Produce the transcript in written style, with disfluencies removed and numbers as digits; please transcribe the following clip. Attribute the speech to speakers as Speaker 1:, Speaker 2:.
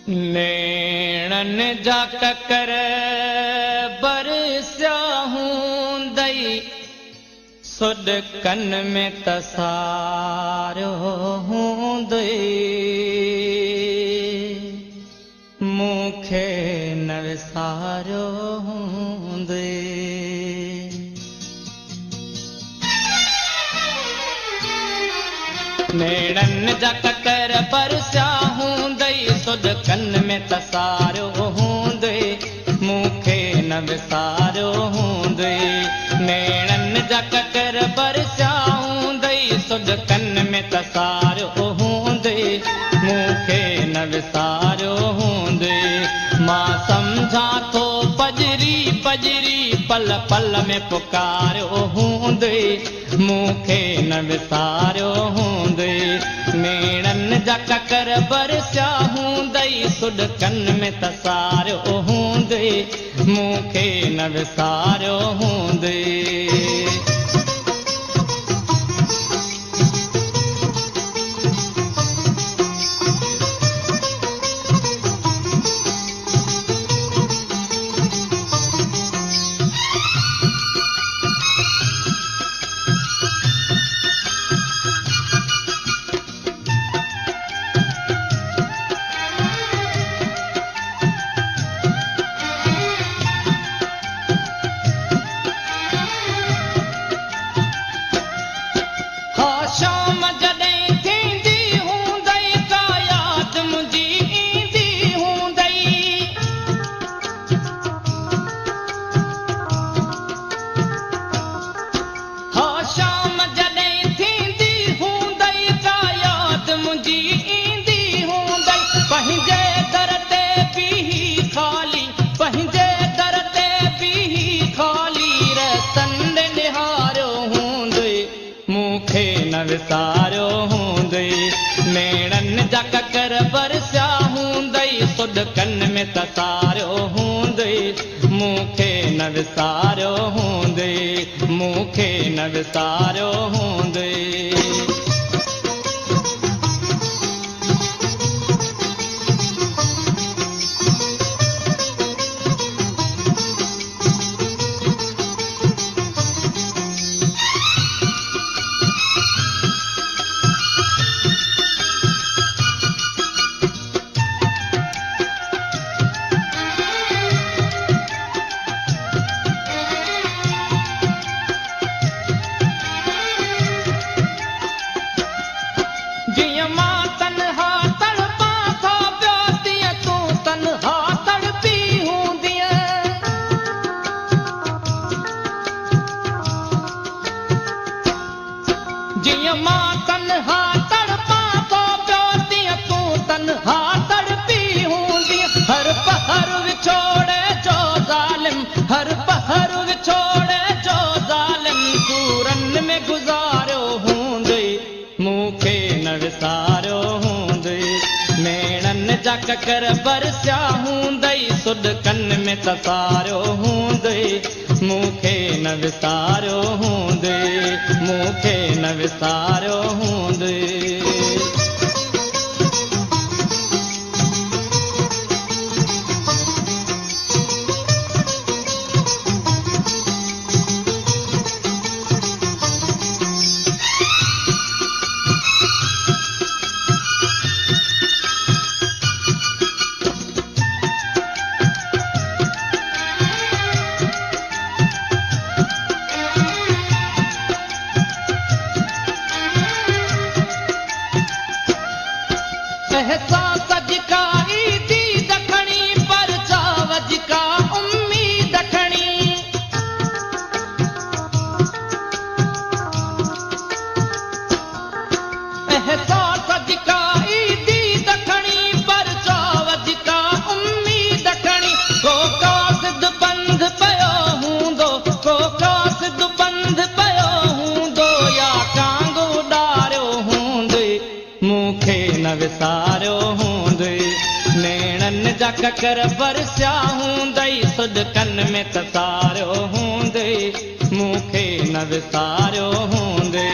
Speaker 1: नेणन जा ककर बरसिया हूंदई सुॾकन में तसारो हूंदई मूंखे न विसारो हूंदई नेणन जा ककर बरसिया हूंदई सुॾकन में तसारो हूंदई मूंखे न विसारो हूंदई नेणन जा ककर बरसिया हूंदई सुॾकन में तसारो हूंदई मूंखे न विसारो हूंदई मां सम्झां थो पजरी पजरी पल पल में पुकारो हूंदई मूंखे न विसारो हूंदई नेणन जा ककर बरसिया हूंदई सुॾकन में तसारो हूंदई मूंखे न विसारो हूंदई विसारो हूंदई नेणन जा ककर बरसिया हूंदई सुॾकन में तसारो हूंदई मूंखे न विसारो हूंदई मूंखे न विसारो हूंदई हर पहर विछोड़े जो ज़ालिम सूरन में गुज़ारो हूंदई मूंखे न विसारो हूंदई नेणन जा ककर बरसिया हूंदई सुॾकन में तसारो हूंदई मूंखे न विसारो हूंदई मूंखे न विसारो हूंदई विसारो हूंदई नेणन जा ककर बरसिया हूंदई सुॾकन में तसारो हूंदई मूंखे न विसारो हूंदई